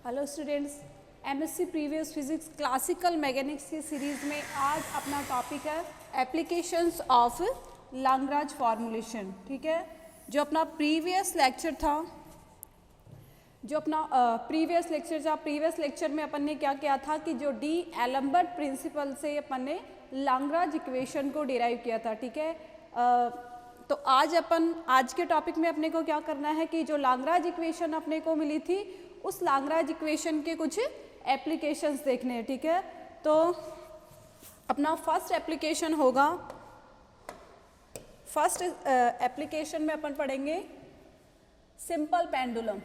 Hello students, MSc previous physics classical mechanics की series में आज अपना टॉपिक है एप्लीकेशंस ऑफ लाग्रांज फॉर्मूलेशन। ठीक है, जो अपना प्रीवियस लेक्चर था प्रीवियस लेक्चर में अपन ने क्या किया था कि जो डी एलम्बर्ट प्रिंसिपल से अपन ने लाग्रांज इक्वेशन को डिराइव किया था। ठीक है, तो आज के टॉपिक में अपने को क्या करना है कि जो लाग्रांज इक्वेशन अपने को मिली थी उस लाग्रांज इक्वेशन के कुछ एप्लीकेशंस देखने हैं। ठीक है, तो अपना फर्स्ट एप्लीकेशन होगा, फर्स्ट एप्लीकेशन में अपन पढ़ेंगे सिंपल पेंडुलम।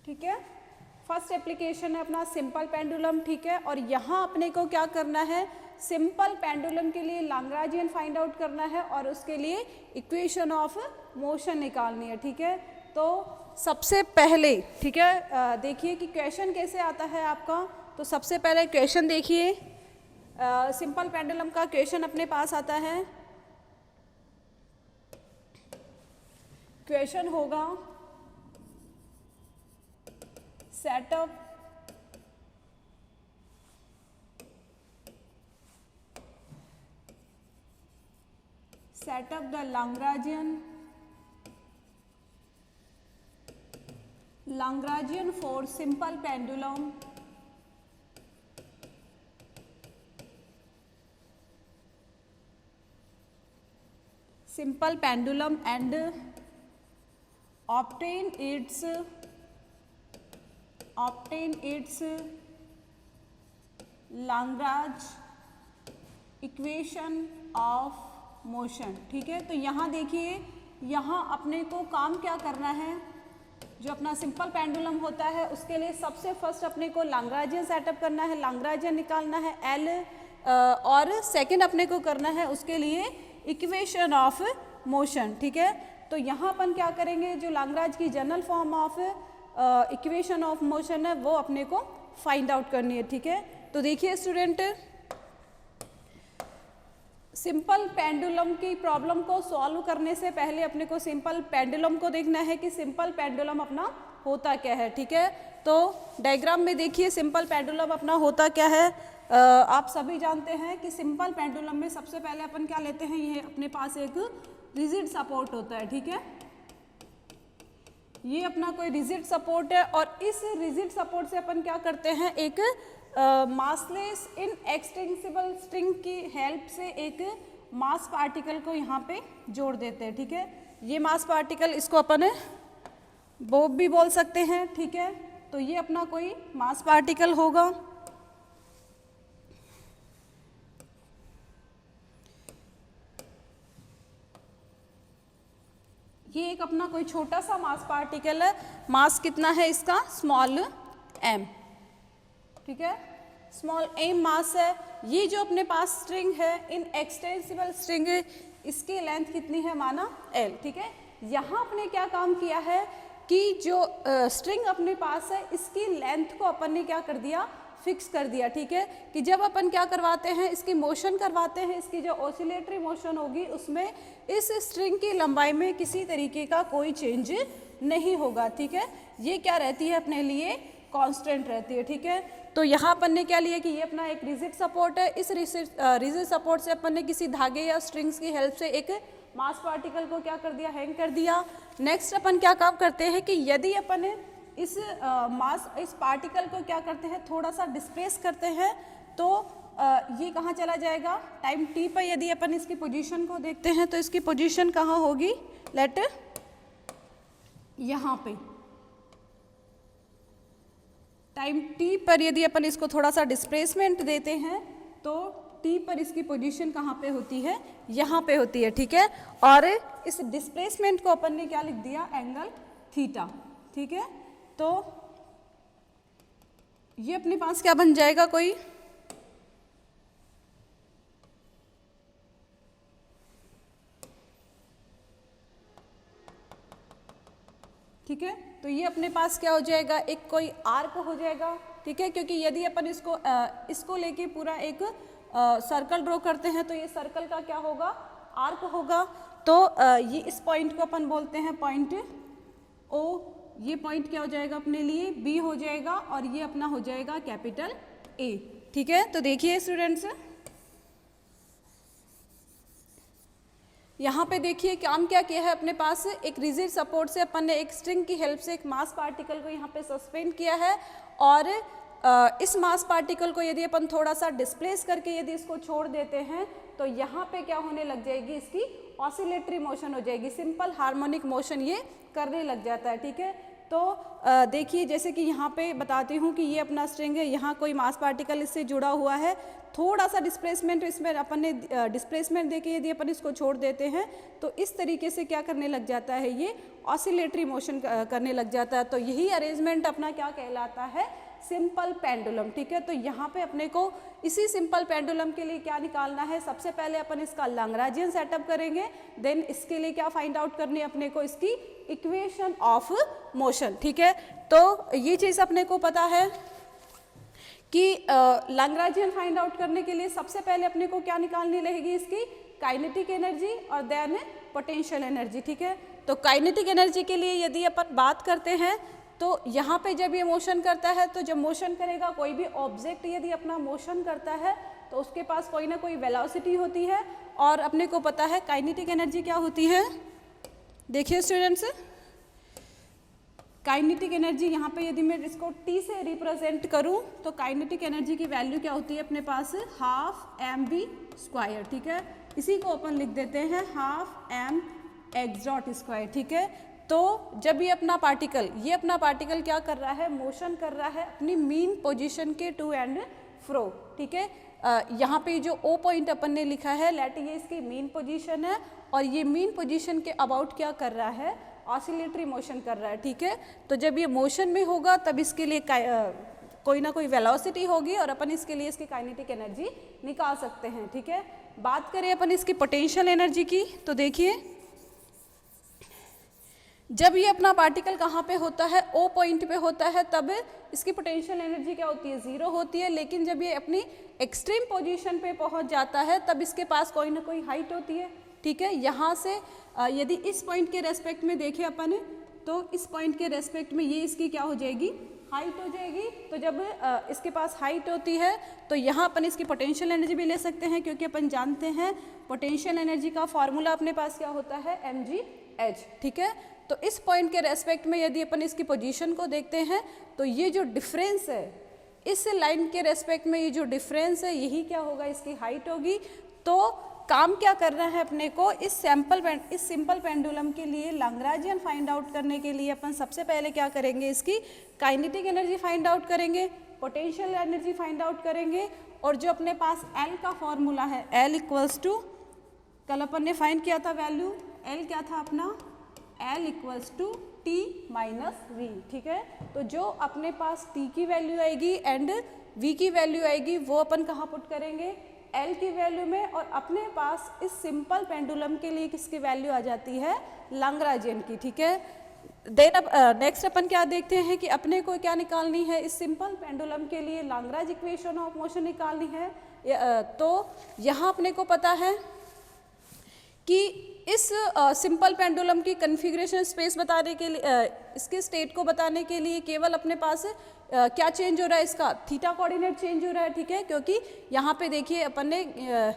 ठीक है, फर्स्ट एप्लीकेशन है अपना सिंपल पेंडुलम। ठीक है, और यहाँ अपने को क्या करना है, सिंपल पेंडुलम के लिए लाग्रांजियन फाइंड आउट करना है और उसके लिए इक्वेशन ऑफ मोशन निकालनी है। ठीक है, तो सबसे पहले ठीक है देखिए कि क्वेश्चन कैसे आता है आपका। तो सबसे पहले क्वेश्चन देखिए, सिंपल पेंडुलम का क्वेश्चन अपने पास आता है। क्वेश्चन होगा set up the Lagrangian for simple pendulum and obtain its Lagrange equation of motion. ठीक है, तो यहाँ देखिए, यहाँ अपने को काम क्या करना है, जो अपना सिंपल पेंडुलम होता है उसके लिए सबसे फर्स्ट अपने को लाग्रांजियन सेटअप करना है, लाग्रांजियन निकालना है एल, और सेकंड अपने को करना है उसके लिए इक्वेशन ऑफ मोशन। ठीक है, तो यहाँ अपन क्या करेंगे, जो लाग्रांज की general form of equation of motion है वो अपने को फाइंड आउट करनी है। ठीक है, तो देखिए स्टूडेंट, सिंपल पेंडुलम की प्रॉब्लम को सॉल्व करने से पहले अपने को सिंपल पेंडुलम को देखना है कि सिंपल पेंडुलम अपना होता क्या है। ठीक है, तो डायग्राम में देखिए सिंपल पेंडुलम अपना होता क्या है। आप सभी जानते हैं कि सिंपल पेंडुलम में सबसे पहले अपन क्या लेते हैं, ये अपने पास एक रिजिड सपोर्ट होता है। ठीक है, ये अपना कोई रिजिड सपोर्ट है और इस रिजिड सपोर्ट से अपन क्या करते हैं, एक मासलेस इनएक्सटेंसिबल स्ट्रिंग की हेल्प से एक मास पार्टिकल को यहाँ पे जोड़ देते हैं। ठीक है, ये मास पार्टिकल, इसको अपन बॉब भी बोल सकते हैं। ठीक है, तो ये अपना कोई मास पार्टिकल होगा। ये एक अपना कोई छोटा सा मास पार्टिकल है, मास कितना है इसका, स्मॉल m। ठीक है, स्मॉल m मास है। ये जो अपने पास स्ट्रिंग है, इन एक्सटेंसिबल स्ट्रिंग, इसकी लेंथ कितनी है, माना l। ठीक है, यहाँ अपने क्या काम किया है कि जो स्ट्रिंग अपने पास है इसकी लेंथ को अपन ने क्या कर दिया, फिक्स कर दिया। ठीक है, कि जब अपन क्या करवाते हैं, इसकी मोशन करवाते हैं, इसकी जो ऑसिलेटरी मोशन होगी उसमें इस स्ट्रिंग की लंबाई में किसी तरीके का कोई चेंज नहीं होगा। ठीक है, ये क्या रहती है, अपने लिए कांस्टेंट रहती है। ठीक है, तो यहाँ अपन ने क्या लिया कि ये अपना एक रिजिड सपोर्ट है, इस रिजिड सपोर्ट से अपन ने किसी धागे या स्ट्रिंग्स की हेल्प से एक मास पार्टिकल को क्या कर दिया, हैंग कर दिया। नेक्स्ट अपन क्या काम करते हैं कि यदि अपन इस पार्टिकल को क्या करते हैं, थोड़ा सा डिस्प्लेस करते हैं, तो ये कहाँ चला जाएगा, टाइम t पर यदि अपन इसकी पोजीशन को देखते हैं तो इसकी पोजीशन कहाँ होगी, लेट यहाँ पे टाइम t पर यदि अपन इसको थोड़ा सा डिस्प्लेसमेंट देते हैं तो t पर इसकी पोजीशन कहाँ पे होती है, यहाँ पे होती है। ठीक है, और इस डिस्प्लेसमेंट को अपन ने क्या लिख दिया, एंगल थीटा। ठीक है, तो ये अपने पास क्या बन जाएगा, कोई ठीक है, तो ये अपने पास क्या हो जाएगा, एक कोई आर्क हो जाएगा। ठीक है, क्योंकि यदि अपन इसको लेके पूरा एक सर्कल ड्रॉ करते हैं तो ये सर्कल का क्या होगा, आर्क होगा। तो ये इस पॉइंट को अपन बोलते हैं पॉइंट ओ। ये पॉइंट क्या हो जाएगा अपने लिए, बी हो जाएगा, और ये अपना हो जाएगा कैपिटल ए। ठीक है, तो देखिए स्टूडेंट्स, यहाँ पे देखिए काम क्या किया है अपने पास, एक रिजिड सपोर्ट से अपन ने एक स्ट्रिंग की हेल्प से एक मास पार्टिकल को यहाँ पे सस्पेंड किया है, और इस मास पार्टिकल को यदि अपन थोड़ा सा डिस्प्लेस करके यदि इसको छोड़ देते हैं तो यहाँ पे क्या होने लग जाएगी, इसकी ऑसिलेटरी मोशन हो जाएगी, सिंपल हार्मोनिक मोशन ये करने लग जाता है। ठीक है, तो देखिए जैसे कि यहाँ पे बताती हूँ कि ये अपना स्ट्रिंग है, यहाँ कोई मास पार्टिकल इससे जुड़ा हुआ है, थोड़ा सा डिस्प्लेसमेंट इसमें अपन ने डिस्प्लेसमेंट देके यदि अपन इसको छोड़ देते हैं तो इस तरीके से क्या करने लग जाता है, ये ऑसिलेटरी मोशन करने लग जाता है। तो यही अरेंजमेंट अपना क्या कहलाता है, सिंपल पेंडुलम। ठीक है, तो यहाँ पे अपने को इसी सिंपल पेंडुलम के लिए क्या निकालना है, सबसे पहले अपन इसका लैग्रांजियन सेटअप करेंगे, देन इसके लिए क्या फाइंड आउट करनी है अपने को, इसकी इक्वेशन ऑफ मोशन। ठीक है, तो ये चीज़ अपने को पता है कि लैग्रांजियन फाइंड आउट करने के लिए सबसे पहले अपने को क्या निकालनी रहेगी, इसकी काइनेटिक एनर्जी और देन पोटेंशियल एनर्जी। ठीक है, तो काइनेटिक एनर्जी के लिए यदि अपन बात करते हैं तो यहाँ पे जब ये मोशन करता है, तो जब मोशन करेगा कोई भी ऑब्जेक्ट यदि अपना मोशन करता है तो उसके पास कोई ना कोई वेलोसिटी होती है, और अपने को पता है काइनेटिक एनर्जी क्या होती है। देखिए स्टूडेंट्स, काइनेटिक एनर्जी यहाँ पे यदि मैं इसको T से रिप्रेजेंट करूँ तो काइनेटिक एनर्जी की वैल्यू क्या होती है अपने पास, हाफ mv²। ठीक है, इसी को अपन लिख देते हैं हाफ mx²। ठीक है, तो जब ये अपना पार्टिकल क्या कर रहा है, मोशन कर रहा है अपनी मीन पोजीशन के टू एंड फ्रो। ठीक है, यहाँ पे जो O पॉइंट अपन ने लिखा है, लेट ये इसकी मीन पोजीशन है, और ये मीन पोजीशन के अबाउट क्या कर रहा है, ऑसिलेटरी मोशन कर रहा है। ठीक है, तो जब ये मोशन में होगा तब इसके लिए कोई ना कोई वेलोसिटी होगी, और अपन इसके लिए इसकी काइनेटिक एनर्जी निकाल सकते हैं। ठीक है, बात करें अपन इसकी पोटेंशियल एनर्जी की, तो देखिए जब ये अपना पार्टिकल कहाँ पे होता है, O पॉइंट पे होता है, तब इसकी पोटेंशियल एनर्जी क्या होती है, 0 होती है। लेकिन जब ये अपनी एक्सट्रीम पोजीशन पे पहुँच जाता है तब इसके पास कोई ना कोई हाइट होती है। ठीक है, यहाँ से यदि इस पॉइंट के रेस्पेक्ट में देखें अपन, तो इस पॉइंट के रेस्पेक्ट में ये इसकी क्या हो जाएगी, हाइट हो जाएगी। तो जब इसके पास हाइट होती है तो यहाँ अपन इसकी पोटेंशियल एनर्जी भी ले सकते हैं, क्योंकि अपन जानते हैं पोटेंशियल एनर्जी का फॉर्मूला अपने पास क्या होता है, mgh। ठीक है, तो इस पॉइंट के रेस्पेक्ट में यदि अपन इसकी पोजीशन को देखते हैं तो ये जो डिफरेंस है, इस लाइन के रेस्पेक्ट में ये जो डिफरेंस है, यही क्या होगा, इसकी हाइट होगी। तो काम क्या करना है अपने को, इस सिंपल पेंडुलम के लिए लैग्रांजियन फाइंड आउट करने के लिए अपन सबसे पहले क्या करेंगे, इसकी काइनेटिक एनर्जी फाइंड आउट करेंगे, पोटेंशियल एनर्जी फाइंड आउट करेंगे, और जो अपने पास L का फॉर्मूला है, L इक्वल्स टू, कल अपन ने फाइंड किया था वैल्यू, L क्या था अपना, L equals to T minus V। ठीक है, तो जो अपने पास T की वैल्यू आएगी एंड V की वैल्यू आएगी, वो अपन कहाँ पुट करेंगे, L की वैल्यू में, और अपने पास इस सिंपल पेंडुलम के लिए किसकी वैल्यू आ जाती है, लैग्रांजियन की। ठीक है, देन अब नेक्स्ट अपन क्या देखते हैं कि अपने को क्या निकालनी है, इस सिंपल पेंडुलम के लिए लैग्रांज इक्वेशन ऑफ मोशन निकालनी है। तो यहाँ अपने को पता है कि इस सिंपल पेंडुलम की कन्फिग्रेशन स्पेस बताने के लिए, इसके स्टेट को बताने के लिए केवल अपने पास क्या चेंज हो रहा है, इसका थीटा कोऑर्डिनेट चेंज हो रहा है। ठीक है, क्योंकि यहाँ पे देखिए अपन ने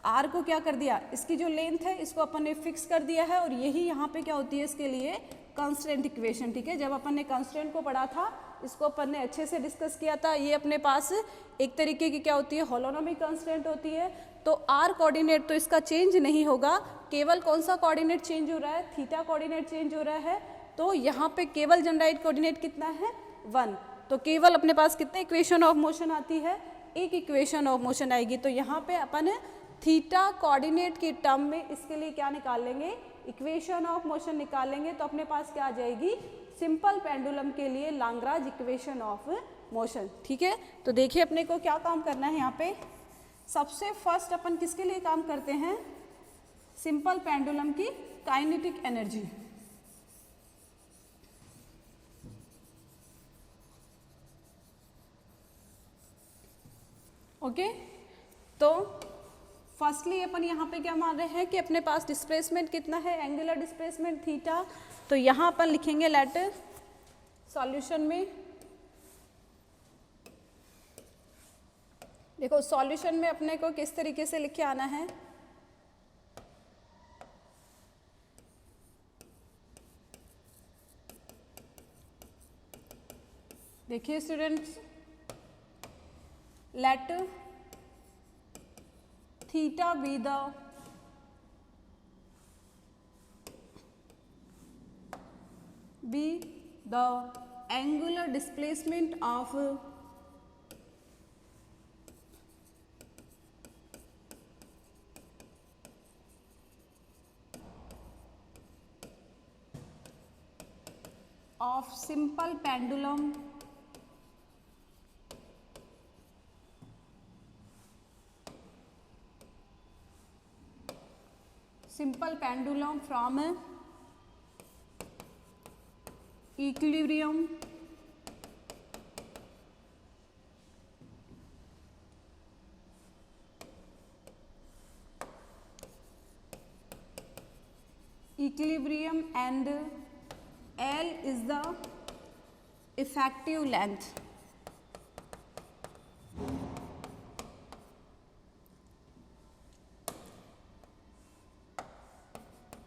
आर को क्या कर दिया, इसकी जो लेंथ है इसको अपन ने फिक्स कर दिया है, और यही यहाँ पे क्या होती है इसके लिए कांस्टेंट इक्वेशन। ठीक है, जब अपन ने कांस्टेंट को पढ़ा था, इसको अपन ने अच्छे से डिस्कस किया था, ये अपने पास एक तरीके की क्या होती है, होलोनोमिक कांस्टेंट होती है। तो आर कोऑर्डिनेट तो इसका चेंज नहीं होगा, केवल कौन सा कोऑर्डिनेट चेंज हो रहा है, थीटा कोऑर्डिनेट चेंज हो रहा है। तो यहाँ पे केवल जनराइट कोऑर्डिनेट कितना है, 1। तो केवल अपने पास कितने इक्वेशन ऑफ मोशन आती है, एक इक्वेशन ऑफ मोशन आएगी। तो यहाँ पे अपन थीटा कोऑर्डिनेट की टर्म में इसके लिए क्या निकाल लेंगे, इक्वेशन ऑफ मोशन निकालेंगे। तो अपने पास क्या आ जाएगी, सिंपल पेंडुलम के लिए लैग्रांज इक्वेशन ऑफ मोशन। ठीक है, तो देखिए अपने को क्या काम करना है यहाँ पे, सबसे फर्स्ट अपन किसके लिए काम करते हैं, सिंपल पेंडुलम की काइनेटिक एनर्जी। ओके, तो फर्स्टली अपन यहाँ पे क्या मान रहे हैं कि अपने पास डिस्प्लेसमेंट कितना है, एंगुलर डिस्प्लेसमेंट थीटा। तो यहाँ अपन लिखेंगे लेट सॉल्यूशन में, देखो सॉल्यूशन में अपने को किस तरीके से लिख के आना है, देखिए students, let theta be the angular displacement of simple pendulum from equilibrium and L is the effective length.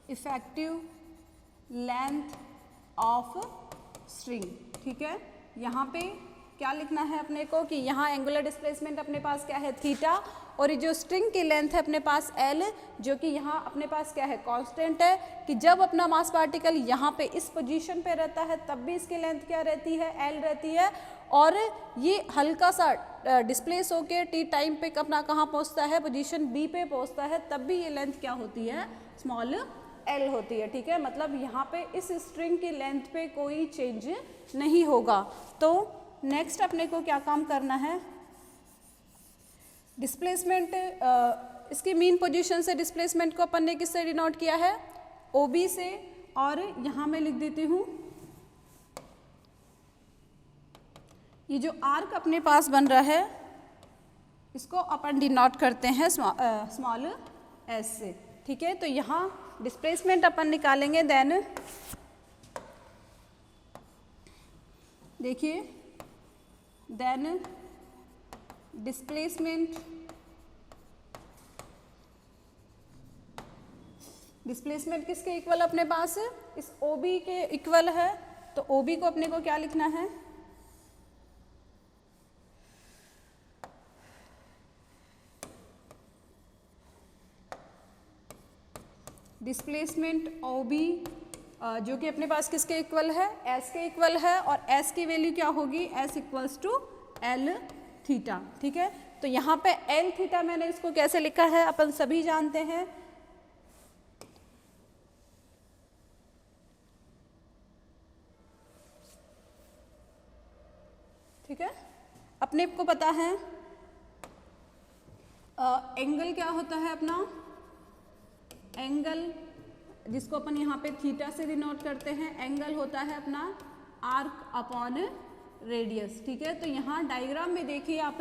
Effective length of string, ठीक है। यहाँ पे क्या लिखना है अपने को कि यहाँ एंगुलर डिस्प्लेसमेंट अपने पास क्या है, थीटा, और ये जो स्ट्रिंग की लेंथ है अपने पास एल, जो कि यहाँ अपने पास क्या है, कांस्टेंट है, कि जब अपना मास पार्टिकल यहाँ पे इस पोजीशन पे रहता है तब भी इसकी लेंथ क्या रहती है, एल रहती है, और ये हल्का सा डिस्प्लेस होके टी टाइम पे अपना कहाँ पहुँचता है, पोजीशन बी पे पहुँचता है, तब भी ये लेंथ क्या होती है, स्मॉल एल होती है, ठीक है। मतलब यहाँ पे इस स्ट्रिंग की लेंथ पे कोई चेंज नहीं होगा। तो नेक्स्ट अपने को क्या काम करना है, डिस्प्लेसमेंट, इसकी मीन पोजीशन से डिस्प्लेसमेंट को अपन ने किससे डिनोट किया है, OB से, और यहाँ मैं लिख देती हूँ ये जो आर्क अपने पास बन रहा है इसको अपन डिनोट करते हैं स्मॉल s से, ठीक है। तो यहाँ डिस्प्लेसमेंट अपन निकालेंगे, देन देखिए, देन डिस्प्लेसमेंट किसके इक्वल अपने पास, इस OB के इक्वल है। तो OB को अपने को क्या लिखना है, डिस्प्लेसमेंट OB जो कि अपने पास किसके इक्वल है, S के इक्वल है, और S की वैल्यू क्या होगी, S equals to L theta, ठीक है। तो यहाँ पे L थीटा मैंने इसको कैसे लिखा है अपन सभी जानते हैं, ठीक है। अपने को पता है एंगल क्या होता है अपना, एंगल जिसको अपन यहाँ पे थीटा से डिनोट करते हैं, एंगल होता है अपना आर्क अपॉन रेडियस, ठीक है। तो यहाँ डायग्राम में देखिए आप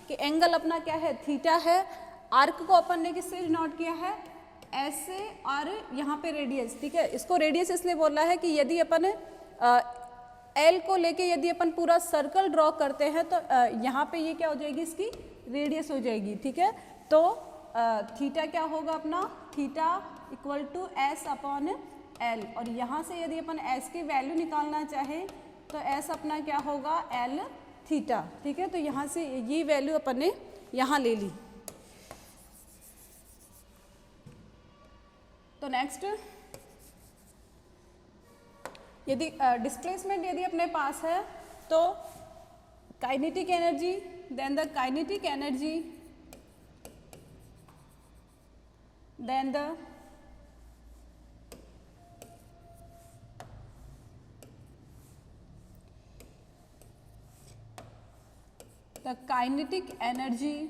कि एंगल अपना क्या है, थीटा है, आर्क को अपन ने किससे डिनोट किया है, एस से, और यहाँ पे रेडियस, ठीक है। इसको रेडियस इसलिए बोल रहा है कि यदि अपन एल को लेके यदि अपन पूरा सर्कल ड्रॉ करते हैं तो यहाँ पे ये क्या हो जाएगी, इसकी रेडियस हो जाएगी, ठीक है। तो थीटा क्या होगा अपना, theta equal to S upon L, और यहाँ से यदि अपन एस की वैल्यू निकालना चाहें तो एस अपना क्या होगा, एल थीटा, ठीक है। तो यहाँ से ये वैल्यू अपन ने यहाँ ले ली। तो नेक्स्ट, यदि डिस्प्लेसमेंट यदि अपने पास है तो kinetic energy, then the kinetic energy, then the kinetic energy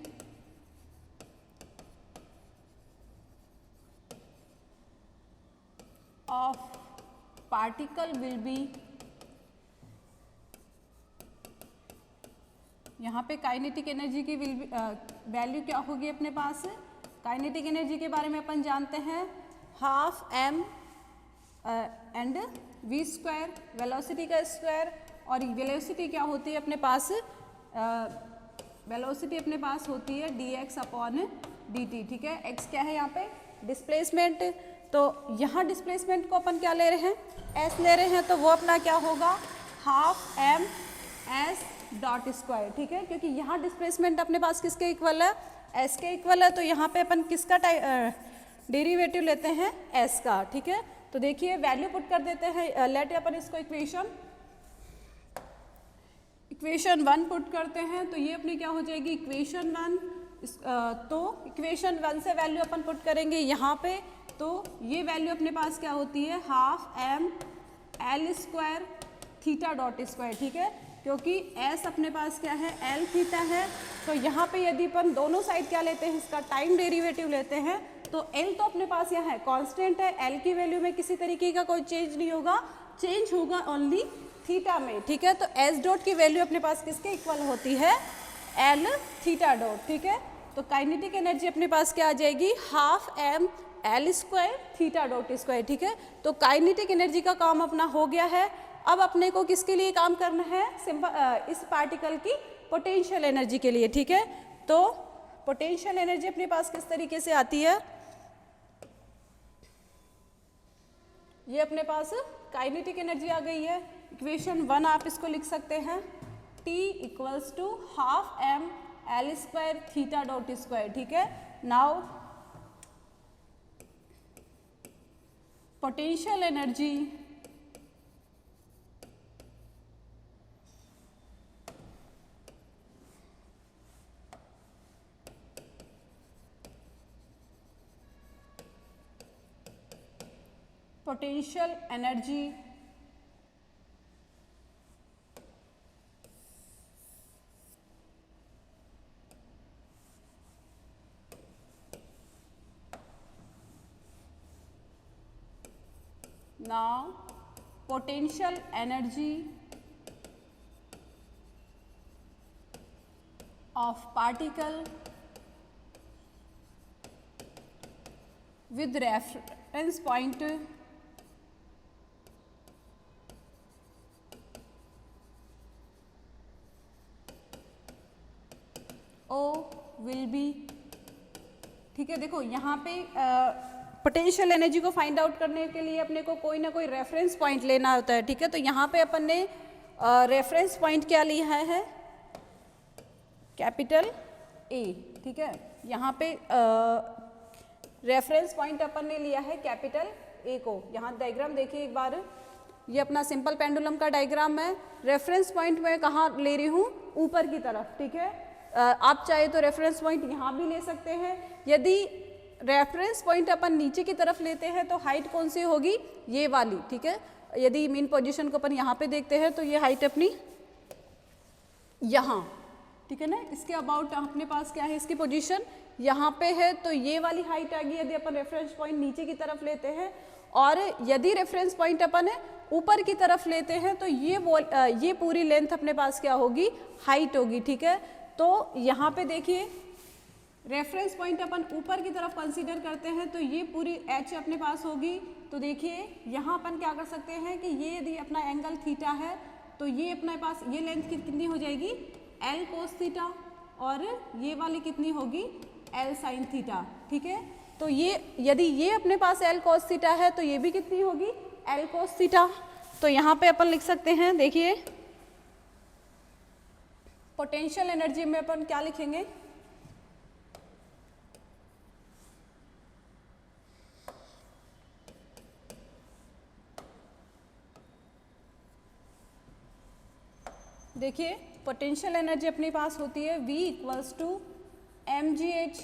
of particle will be यहाँ पे काइनेटिक एनर्जी की वैल्यू क्या होगी अपने पास? काइनेटिक एनर्जी के बारे में अपन जानते हैं half m and v square, velocity का स्क्वायर, और वेलोसिटी क्या होती है अपने पास? वेलोसिटी अपने पास होती है dx अपॉन dt, ठीक है। x क्या है यहाँ पे? डिस्प्लेसमेंट। तो यहाँ डिस्प्लेसमेंट को अपन क्या ले रहे हैं? s ले रहे हैं, तो वो अपना क्या होगा? Half m s dot square, ठीक है। क्योंकि यहाँ डिस्प्लेसमेंट अपने पास किसके इक्वल है? s के इक्वल है। तो यहाँ पे अपन किसका डेरिवेटिव लेते हैं? s का, ठीक है। तो देखिए वैल्यू पुट कर देते हैं, लेट अपन इसको इक्वेशन 1 पुट करते हैं। तो ये अपनी क्या हो जाएगी? इक्वेशन 1। तो इक्वेशन 1 से वैल्यू अपन पुट करेंगे यहाँ पे, तो ये वैल्यू अपने पास क्या होती है? Half m l square theta dot square, ठीक है। क्योंकि s अपने पास क्या है? l थीटा है। तो यहाँ पे यदि अपन दोनों साइड क्या लेते हैं? इसका टाइम डेरिवेटिव लेते हैं, तो l तो अपने पास यहाँ है कांस्टेंट है, l की वैल्यू में किसी तरीके का कोई चेंज नहीं होगा, चेंज होगा ओनली थीटा में, ठीक है। तो s डॉट की वैल्यू अपने पास किसके इक्वल होती है? l थीटा डॉट, ठीक है। तो काइनेटिक एनर्जी अपने पास क्या आ जाएगी? Half m l square theta dot square, ठीक है। तो काइनेटिक एनर्जी का काम अपना हो गया है। अब अपने को किसके लिए काम करना है? सिंपल इस पार्टिकल की पोटेंशियल एनर्जी के लिए, ठीक है। तो पोटेंशियल एनर्जी अपने पास किस तरीके से आती है? ये अपने पास काइनेटिक एनर्जी आ गई है। इक्वेशन 1 आप इसको लिख सकते हैं T equals to half m l square theta dot square, ठीक है। Now potential energy now potential energy of particle with reference point O will be, ठीक है। देखो यहाँ पे पोटेंशियल एनर्जी को फाइंड आउट करने के लिए अपने को कोई ना कोई रेफरेंस पॉइंट लेना होता है, ठीक है। तो यहाँ पे अपन ने रेफरेंस पॉइंट क्या लिया है? कैपिटल A, ठीक है। यहाँ पे रेफरेंस पॉइंट अपन ने लिया है कैपिटल A को। यहाँ डायग्राम देखिए एक बार, ये अपना सिंपल पेंडुलम का डायग्राम है। रेफरेंस पॉइंट मैं कहाँ ले रही हूँ? ऊपर की तरफ, ठीक है। आप चाहे तो रेफरेंस पॉइंट यहाँ भी ले सकते हैं। यदि रेफरेंस पॉइंट अपन नीचे की तरफ लेते हैं तो हाइट कौन सी होगी? ये वाली, ठीक है। यदि मेन पोजीशन को अपन यहाँ पे देखते हैं तो ये हाइट अपनी यहाँ, ठीक है ना। इसके अबाउट अपने पास क्या है? इसकी पोजीशन यहाँ पे है, तो ये वाली हाइट आ गई यदि अपन रेफरेंस पॉइंट नीचे की तरफ लेते हैं। और यदि रेफरेंस पॉइंट अपन ऊपर की तरफ लेते हैं तो ये पूरी लेंथ अपने पास क्या होगी? हाइट होगी, ठीक है। तो यहाँ पे देखिए रेफरेंस पॉइंट अपन ऊपर की तरफ कंसीडर करते हैं तो ये पूरी h अपने पास होगी। तो देखिए यहाँ अपन क्या कर सकते हैं कि ये यदि अपना एंगल थीटा है तो ये अपने पास ये लेंथ कितनी हो जाएगी? L कोस थीटा, और ये वाली कितनी होगी? L साइन थीटा, ठीक है। तो ये यदि ये अपने पास L कोस थीटा है तो ये भी कितनी होगी? L cos theta. तो यहाँ पे अपन लिख सकते हैं, देखिए पोटेंशियल एनर्जी में अपन क्या लिखेंगे? देखिए पोटेंशियल एनर्जी अपने पास होती है V इक्वल्स टू mgh,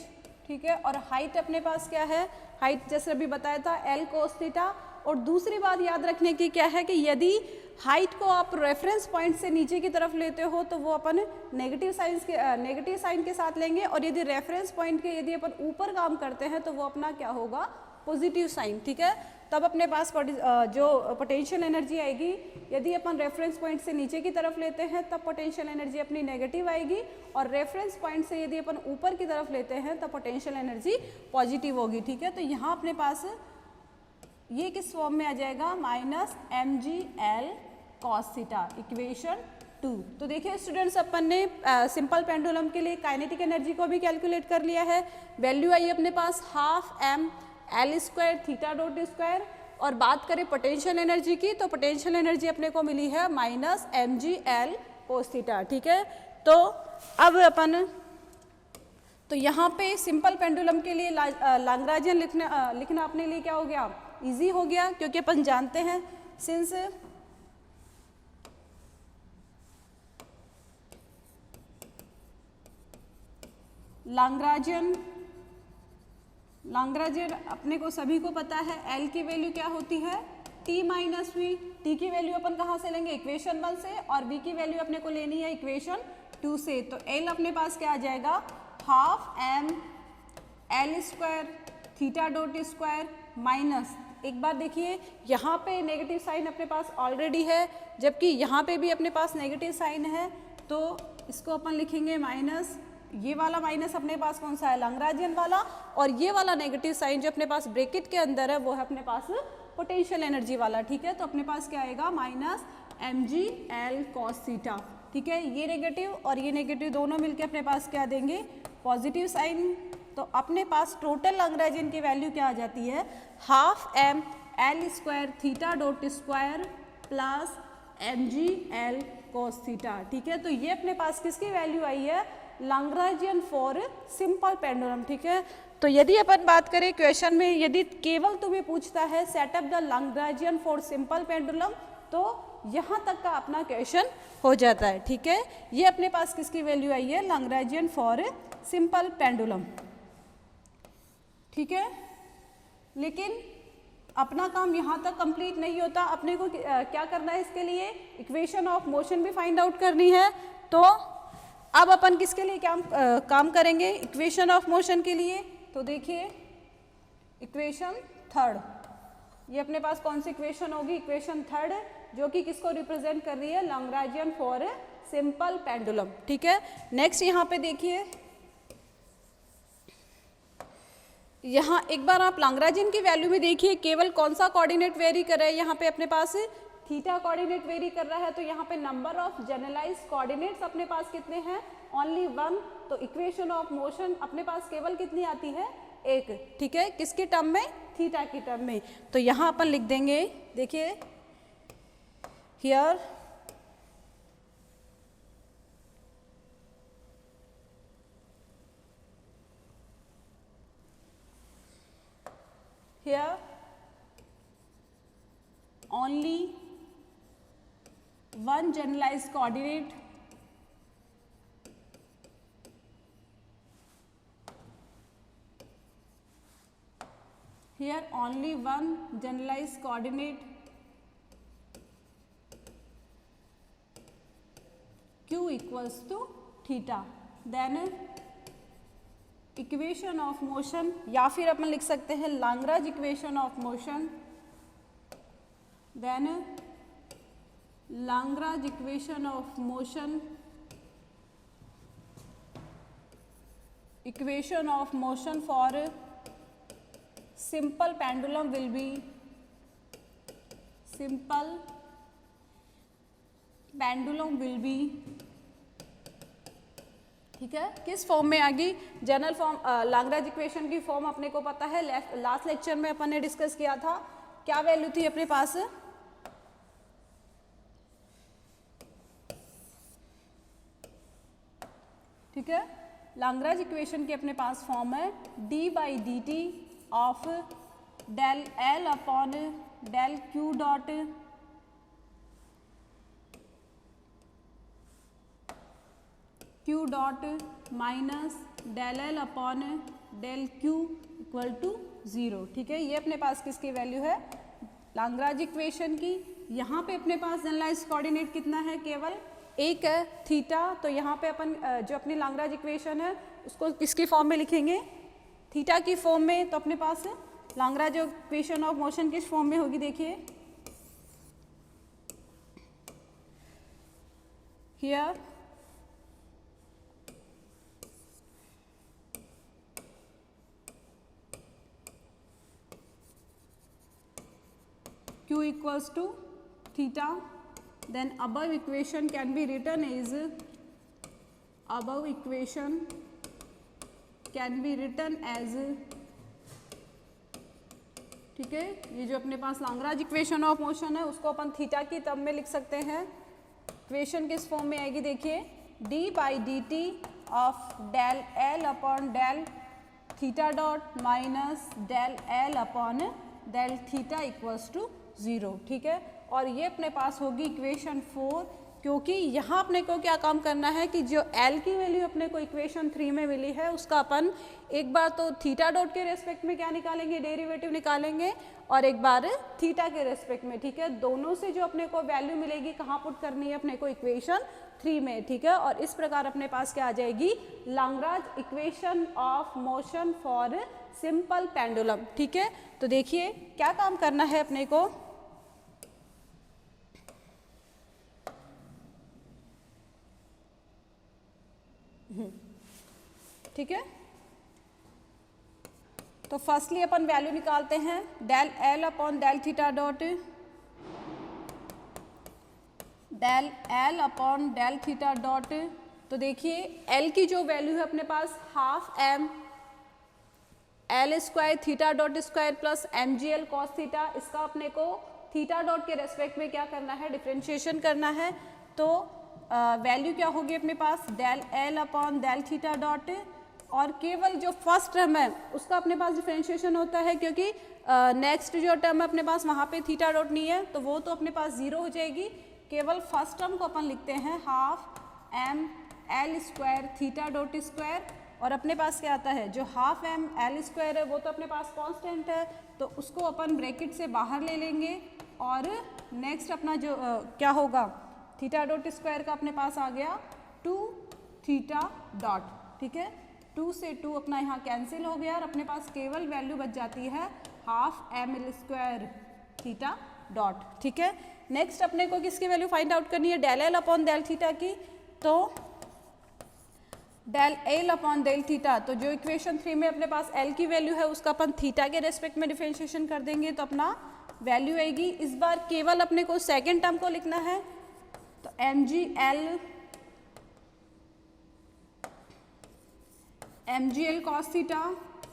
ठीक है। और हाइट अपने पास क्या है? हाइट जैसे अभी बताया था L कोस थीटा। और दूसरी बात याद रखने की क्या है कि यदि हाइट को आप रेफरेंस पॉइंट से नीचे की तरफ लेते हो तो वो अपन नेगेटिव साइन के साथ लेंगे, और यदि रेफरेंस पॉइंट के यदि अपन ऊपर काम करते हैं तो वो अपना क्या होगा? पॉजिटिव साइन, ठीक है, तब अपने पास जो पोटेंशियल एनर्जी आएगी, यदि अपन रेफरेंस पॉइंट से नीचे की तरफ लेते हैं तब पोटेंशियल एनर्जी अपनी नेगेटिव आएगी, और रेफरेंस पॉइंट से यदि अपन ऊपर की तरफ लेते हैं तब पोटेंशियल एनर्जी पॉजिटिव होगी, ठीक है। तो यहाँ अपने पास ये किस फॉर्म में आ जाएगा, minus mgl cos theta, equation 2। तो देखिए स्टूडेंट्स, अपन ने सिंपल पेंडुलम के लिए काइनेटिक एनर्जी को भी कैलकुलेट कर लिया है। वैल्यू आई अपने पास half m l square theta dot square, और बात करें पोटेंशियल एनर्जी की, तो पोटेंशियल एनर्जी अपने को मिली है माइनस mgl cos थीटा, ठीक है। तो अब अपन, तो यहाँ पे सिंपल पेंडुलम के लिए लाग्रांजियन लिखना अपने लिए क्या हो गया, इजी हो गया, क्योंकि अपन जानते हैं सिंस लाग्रांजियन अपने को सभी को पता है L की वैल्यू क्या होती है, T माइनस वी। T की वैल्यू अपन कहाँ से लेंगे, इक्वेशन 1 से, और V की वैल्यू अपने को लेनी है इक्वेशन 2 से। तो L अपने पास क्या आ जाएगा, half m l square theta dot square minus, एक बार देखिए यहाँ पे नेगेटिव साइन अपने पास ऑलरेडी है, जबकि यहाँ पे भी अपने पास नेगेटिव साइन है, तो इसको अपन लिखेंगे माइनस, ये वाला माइनस अपने पास कौन सा है, लाग्रांजियन वाला, और ये वाला नेगेटिव साइन जो अपने पास ब्रैकेट के अंदर है वो है अपने पास पोटेंशियल एनर्जी वाला, ठीक है। तो अपने पास क्या आएगा, माइनस mgl cos थीटा, ठीक है। ये नेगेटिव और ये नेगेटिव दोनों मिलके अपने पास क्या देंगे, पॉजिटिव साइन। तो अपने पास टोटल लाग्रांजियन की वैल्यू क्या आ जाती है, half m l square theta dot square plus mgl cos theta, ठीक है। तो ये अपने पास किसकी वैल्यू आई है, लाग्रांजियन फॉर सिंपल पेंडुलम, ठीक है। तो यदि अपन बात करें क्वेश्चन में, यदि केवल तुम्हें पूछता है set up the Lagrangian for simple pendulum, तो यहाँ तक का अपना क्वेश्चन हो जाता है, ठीक है। ये अपने पास किसकी वैल्यू आई है, लाग्रांजियन फॉर सिंपल पेंडुलम, ठीक है। लेकिन अपना काम यहाँ तक कंप्लीट नहीं होता, अपने को क्या करना है, इसके लिए इक्वेशन ऑफ मोशन भी फाइंड आउट करनी है। तो अब अपन किसके लिए काम करेंगे, इक्वेशन ऑफ मोशन के लिए। तो देखिए इक्वेशन 3, ये अपने पास कौन सी इक्वेशन होगी, इक्वेशन 3, जो कि किसको रिप्रेजेंट कर रही है, लाग्रांजियन फॉर सिंपल पेंडुलम, ठीक है। नेक्स्ट यहाँ पे देखिए, यहाँ एक बार आप लाग्रांजियन की वैल्यू में देखिए, केवल कौन सा कोऑर्डिनेट वेरी कर रहा है, यहाँ पे अपने पास थीटा कोऑर्डिनेट वेरी कर रहा है। तो यहाँ पे नंबर ऑफ जनरलाइज कोऑर्डिनेट्स अपने पास कितने हैं, ओनली 1। तो इक्वेशन ऑफ मोशन अपने पास केवल कितनी आती है, 1, ठीक है, किसके टर्म में, थीटा की टर्म में। तो यहाँ अपन लिख देंगे, देखिए here only one generalized coordinate here, only one generalized coordinate q equals to theta, then equation of motion, या फिर अपन लिख सकते हैं Lagrange equation of motion, then Lagrange equation of motion, equation of motion for simple pendulum will be, simple pendulum will be, ठीक है। किस form में आ गई, जनरल फॉर्म, लाग्रांज इक्वेशन की फॉर्म अपने को पता है, लास्ट लेक्चर में अपन ने डिस्कस किया था। क्या वैल्यू थी अपने पास, ठीक है। लाग्रांज इक्वेशन की अपने पास फॉर्म है d/dt of del L upon del Q dot Q dot minus del L upon del Q equal to 0, ठीक है। ये अपने पास किसकी वैल्यू है, लाग्रांज इक्वेशन की। यहाँ पे अपने पास जनरलाइज्ड कोऑर्डिनेट कितना है, केवल 1 है, थीटा। तो यहाँ पे अपन जो अपनी लाग्रांज इक्वेशन है उसको किसकी फॉर्म में लिखेंगे, थीटा की फॉर्म में। तो अपने पास लाग्रांज इक्वेशन ऑफ मोशन किस फॉर्म में होगी देखिए, here Q equals to theta, then above equation can be written as ठीक है, ये जो अपने पास लाग्रांज इक्वेशन ऑफ मोशन है उसको अपन थीटा की टर्म में लिख सकते हैं। इक्वेशन किस फॉर्म में आएगी देखिए, d by D T of del L upon del theta dot minus del L upon del theta equals to 0, ठीक है। और ये अपने पास होगी इक्वेशन 4, क्योंकि यहाँ अपने को क्या काम करना है कि जो L की वैल्यू अपने को इक्वेशन 3 में मिली है उसका अपन एक बार तो थीटा डॉट के रेस्पेक्ट में क्या निकालेंगे, डेरिवेटिव निकालेंगे, और एक बार थीटा के रेस्पेक्ट में, ठीक है। दोनों से जो अपने को वैल्यू मिलेगी कहाँ पुट करनी है अपने को, इक्वेशन 3 में, ठीक है। और इस प्रकार अपने पास क्या आ जाएगी, Lagrange equation of motion for simple pendulum, ठीक है। तो देखिए क्या काम करना है अपने को, ठीक है। तो फर्स्टली अपन वैल्यू निकालते हैं del L upon del theta dot, del L upon del theta dot. तो देखिए एल की जो वैल्यू है अपने पास half m L square theta dot square plus m G L cos theta, इसका अपने को थीटा डॉट के रेस्पेक्ट में क्या करना है, डिफ्रेंशिएशन करना है। तो वैल्यू क्या होगी अपने पास, del L upon del theta dot, और केवल जो फर्स्ट टर्म है उसका अपने पास डिफ्रेंशिएशन होता है, क्योंकि नेक्स्ट जो टर्म है अपने पास वहाँ पे थीटा डॉट नहीं है, तो वो तो अपने पास 0 हो जाएगी। केवल फर्स्ट टर्म को अपन लिखते हैं half m L square theta dot square, और अपने पास क्या आता है, जो हाफ एम एल स्क्वायर है वो तो अपने पास कांस्टेंट है, तो उसको अपन ब्रैकेट से बाहर ले लेंगे, और नेक्स्ट अपना जो क्या होगा, थीटा डॉट स्क्वायर का अपने पास आ गया 2 थीटा डॉट, ठीक है। 2 से 2 अपना यहाँ कैंसिल हो गया और अपने पास केवल वैल्यू बच जाती है half m L square theta dot, ठीक है। नेक्स्ट अपने को किसकी वैल्यू फाइंड आउट करनी है, del L upon del theta की। तो del L upon del theta, तो जो इक्वेशन 3 में अपने पास एल की वैल्यू है उसका अपन थीटा के रेस्पेक्ट में डिफरेंशिएशन कर देंगे, तो अपना वैल्यू आएगी। इस बार केवल अपने को सेकेंड टर्म को लिखना है, तो m G L cos theta,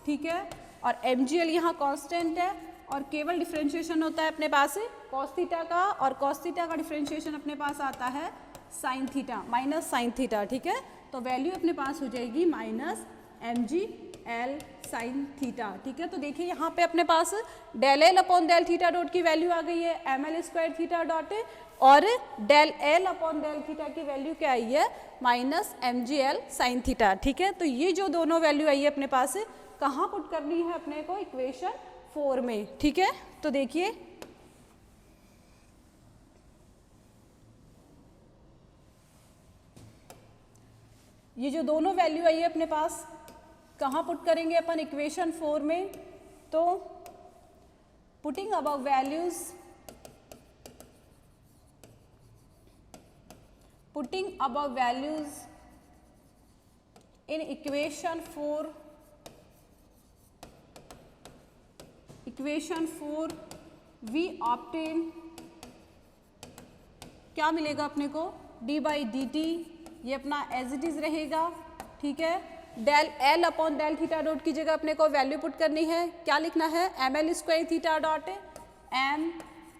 ठीक है। और एम जी एल यहाँ कॉन्स्टेंट है, और केवल डिफरेंशिएशन होता है अपने पास कॉस थीटा का, और कॉस थीटा का डिफरेंशिएशन अपने पास आता है sine theta minus sine theta, ठीक है। तो वैल्यू अपने पास हो जाएगी minus M G L sine theta, ठीक है। तो देखिए यहाँ पे अपने पास del L upon del theta dot की वैल्यू आ गई है M L square theta dot, और del L upon del theta की वैल्यू क्या आई है, minus M G L sine theta, ठीक है। तो ये जो दोनों वैल्यू आई है अपने पास कहाँ पुट करनी है अपने को, इक्वेशन 4 में, ठीक है। तो देखिए ये जो दोनों वैल्यू आई है अपने पास कहाँ पुट करेंगे अपन, इक्वेशन 4 में। तो putting above values, putting above values in equation 4 we obtain, क्या मिलेगा अपने को, d बाई डी टी, ये अपना एज इट इज रहेगा, ठीक है। Del L upon del theta dot की जगह अपने को वैल्यू पुट करनी है, क्या लिखना है, M L square theta dot M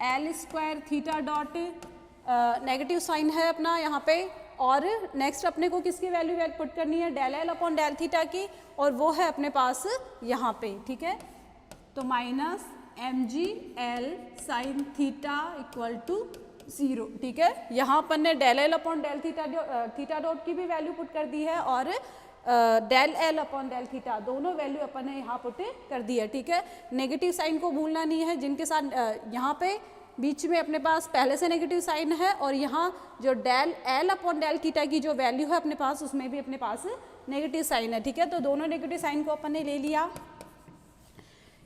L square theta dot, negative sign है अपना यहाँ पे, और नेक्स्ट अपने को किसकी वैल्यू पुट करनी है, del L upon del theta की, और वो है अपने पास यहाँ पे, ठीक है। तो minus M G L sine theta equal to 0, ठीक है। यहाँ अपन ने del L upon del theta dot की भी वैल्यू पुट कर दी है, और del L upon del theta दोनों वैल्यू अपन ने यहाँ पुट कर दी है, ठीक है। नेगेटिव साइन को भूलना नहीं है, जिनके साथ यहाँ पे बीच में अपने पास पहले से नेगेटिव साइन है, और यहाँ जो del L upon del theta की जो वैल्यू है अपने पास उसमें भी अपने पास नेगेटिव साइन है, ठीक है। तो दोनों नेगेटिव साइन को अपन ने ले लिया।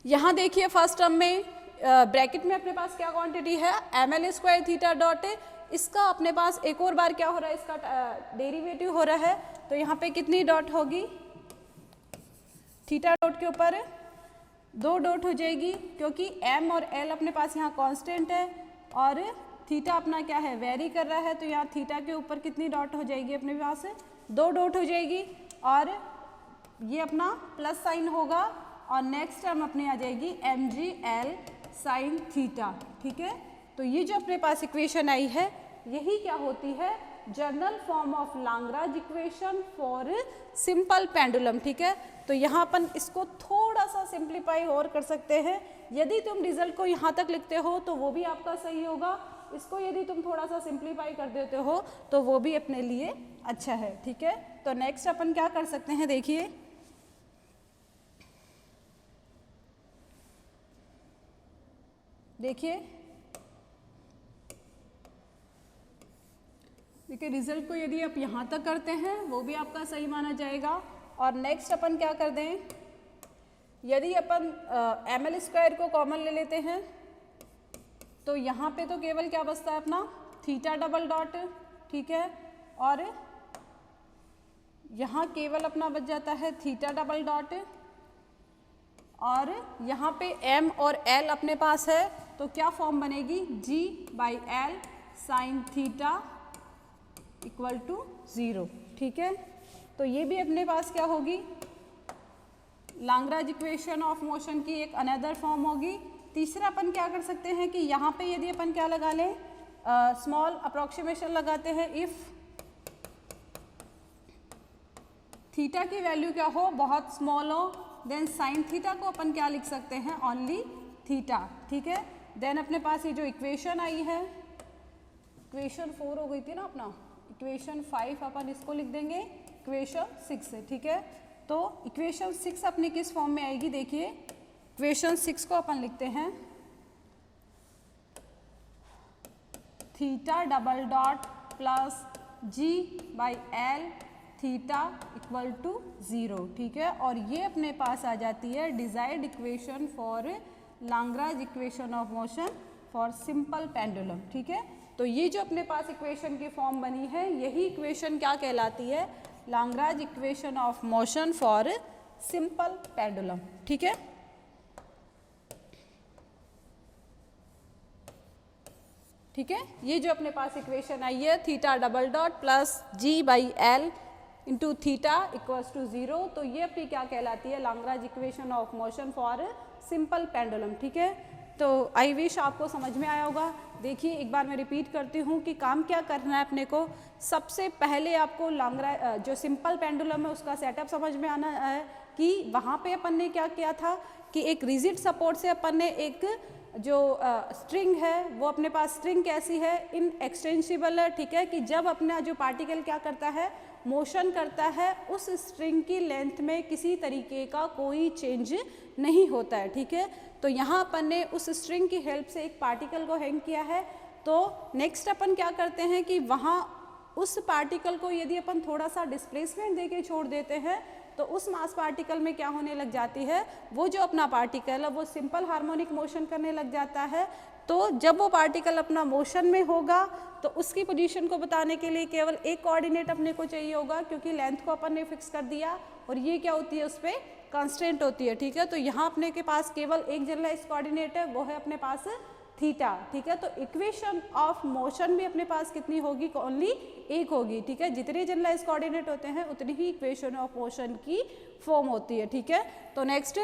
यहाँ देखिए फर्स्ट टर्म में ब्रैकेट में अपने पास क्या क्वांटिटी है, ml² थीटा डॉट, इसका अपने पास एक और बार क्या हो रहा है, इसका डेरिवेटिव हो रहा है, तो यहाँ पे कितनी डॉट होगी, थीटा डॉट के ऊपर 2 डॉट हो जाएगी, क्योंकि m और l अपने पास यहाँ कांस्टेंट है और थीटा अपना क्या है, वेरी कर रहा है, तो यहाँ थीटा के ऊपर कितनी डॉट हो जाएगी, अपने पास 2 डॉट हो जाएगी और ये अपना प्लस साइन होगा और नेक्स्ट टर्म अपनी आ जाएगी mgl साइन थीटा। ठीक है, तो ये जो अपने पास इक्वेशन आई है यही क्या होती है, general form of Lagrange equation for simple pendulum. ठीक है, तो यहाँ अपन इसको थोड़ा सा सिंप्लीफाई और कर सकते हैं, यदि तुम रिजल्ट को यहाँ तक लिखते हो तो वो भी आपका सही होगा, इसको यदि तुम थोड़ा सा सिंप्लीफाई कर देते हो तो वो भी अपने लिए अच्छा है। ठीक है, तो नेक्स्ट अपन क्या कर सकते हैं, देखिए देखिए रिजल्ट को यदि आप यहाँ तक करते हैं वो भी आपका सही माना जाएगा। और नेक्स्ट अपन क्या कर दें, यदि अपन ml² को कॉमन ले लेते हैं तो यहाँ पे तो केवल क्या बचता है अपना थीटा डबल डॉट। ठीक है, और यहाँ केवल अपना बच जाता है थीटा डबल डॉट और यहाँ पे m और l अपने पास है, तो क्या फॉर्म बनेगी, g/l sign theta equal to 0। ठीक है, तो ये भी अपने पास क्या होगी, लाग्रांज इक्वेशन ऑफ मोशन की एक अनदर फॉर्म होगी। तीसरा अपन क्या कर सकते हैं कि यहाँ पे यदि अपन क्या लगा लें, स्मॉल अप्रोक्सीमेशन लगाते हैं, इफ थीटा की वैल्यू क्या हो, बहुत स्मॉल हो, देन साइन थीटा को अपन क्या लिख सकते हैं, ओनली थीटा। ठीक है, देन अपने पास ये जो इक्वेशन आई है, इक्वेशन 4 हो गई थी ना अपना, इक्वेशन 5 अपन इसको लिख देंगे इक्वेशन 6 से। ठीक है, तो इक्वेशन 6 अपनी किस फॉर्म में आएगी, देखिए इक्वेशन 6 को अपन लिखते हैं theta double dot plus g/l theta equal to 0। ठीक है, और ये अपने पास आ जाती है desired equation for Lagrange equation of motion for simple pendulum. ठीक है, तो ये जो अपने पास इक्वेशन की फॉर्म बनी है यही इक्वेशन क्या कहलाती है, Lagrange equation of motion for simple pendulum. ठीक है, ठीक है, ये जो अपने पास इक्वेशन आई है theta double dot plus g/l into theta equals to 0, तो ये अपनी क्या कहलाती है, Lagrange equation of motion for simple pendulum. ठीक है, तो आई विश आपको समझ में आया होगा। देखिए एक बार मैं रिपीट करती हूँ कि काम क्या करना है अपने को, सबसे पहले आपको लाग्रांज जो सिंपल पेंडुलम है उसका सेटअप समझ में आना है कि वहाँ पे अपन ने क्या किया था कि एक रिजिड सपोर्ट से अपन ने एक जो स्ट्रिंग है वो अपने पास स्ट्रिंग कैसी है, इन एक्सटेंसिबल है। ठीक है, कि जब अपना जो पार्टिकल क्या करता है, मोशन करता है, उस स्ट्रिंग की लेंथ में किसी तरीके का कोई चेंज नहीं होता है। ठीक है, तो यहाँ अपन ने उस स्ट्रिंग की हेल्प से एक पार्टिकल को हैंग किया है, तो नेक्स्ट अपन क्या करते हैं कि वहाँ उस पार्टिकल को यदि अपन थोड़ा सा डिस्प्लेसमेंट देके छोड़ देते हैं तो उस मास पार्टिकल में क्या होने लग जाती है, वो जो अपना पार्टिकल है वो सिंपल हार्मोनिक मोशन करने लग जाता है। तो जब वो पार्टिकल अपना मोशन में होगा तो उसकी पोजीशन को बताने के लिए केवल एक कोऑर्डिनेट अपने को चाहिए होगा, क्योंकि लेंथ को अपन ने फिक्स कर दिया और ये क्या होती है, उस पर कांस्टेंट होती है। ठीक है, तो यहाँ अपने के पास केवल एक जनरलाइज कोऑर्डिनेट है, वो है अपने पास थीटा। ठीक है, तो इक्वेशन ऑफ मोशन भी अपने पास कितनी होगी, ओनली एक होगी। ठीक है, जितने जनरलाइज कोऑर्डिनेट होते हैं उतनी ही इक्वेशन ऑफ मोशन की फॉर्म होती है। ठीक है, तो नेक्स्ट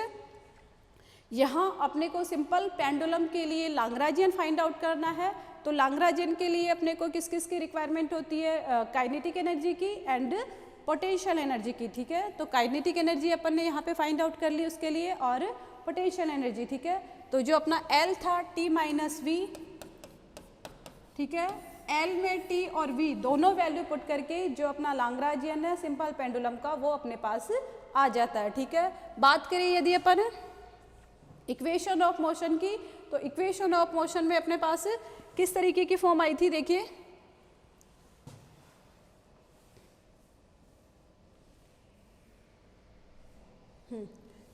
यहाँ अपने को सिंपल पेंडुलम के लिए लाग्रांजियन फाइंड आउट करना है। तो लाग्रांजियन के लिए अपने को किस किस की रिक्वायरमेंट होती है, काइनेटिक एनर्जी की एंड पोटेंशियल एनर्जी की। ठीक है, तो काइनेटिक एनर्जी अपन ने यहाँ पे फाइंड आउट कर ली उसके लिए, और पोटेंशियल एनर्जी। ठीक है, तो जो अपना L था T-V, ठीक है, L में T और V दोनों वैल्यू पुट करके जो अपना लाग्रांजियन है सिंपल पेंडुलम का वो अपने पास आ जाता है। ठीक है, बात करें यदि अपन इक्वेशन ऑफ मोशन की, तो इक्वेशन ऑफ मोशन में अपने पास किस तरीके की फॉर्म आई थी, देखिए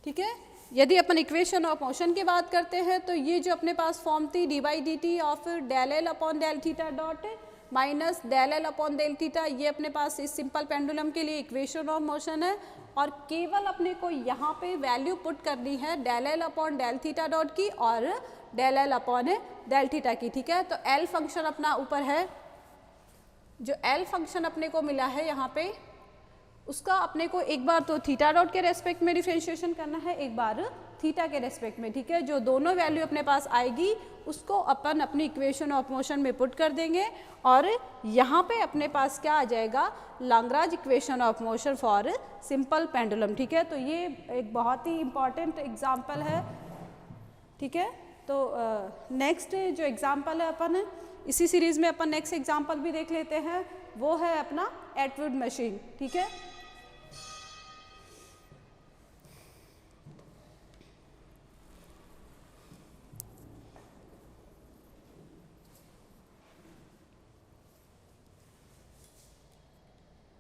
ठीक है, यदि अपन इक्वेशन ऑफ मोशन की बात करते हैं तो ये जो अपने पास फॉर्म थी D by D T of del L upon del theta dot minus del L upon del theta, ये अपने पास इस सिंपल पेंडुलम के लिए इक्वेशन ऑफ मोशन है। और केवल अपने को यहाँ पे वैल्यू पुट करनी है del L upon del theta dot की और del L upon del theta की, ठीक है। तो एल फंक्शन अपना ऊपर है, जो एल फंक्शन अपने को मिला है यहाँ पे, उसका अपने को एक बार तो थीटा डॉट के रेस्पेक्ट में डिफरेंशिएशन करना है, एक बार थीटा के रेस्पेक्ट में, ठीक है। जो दोनों वैल्यू अपने पास आएगी उसको अपन अपनी इक्वेशन ऑफ मोशन में पुट कर देंगे और यहाँ पे अपने पास क्या आ जाएगा, Lagrange equation of motion for simple pendulum, ठीक है। तो ये एक बहुत ही इम्पॉर्टेंट एग्जाम्पल है, ठीक है। तो नेक्स्ट जो एग्जाम्पल है अपन इसी सीरीज़ में अपन नेक्स्ट एग्जाम्पल भी देख लेते हैं, वो है अपना एटवुड मशीन, ठीक है।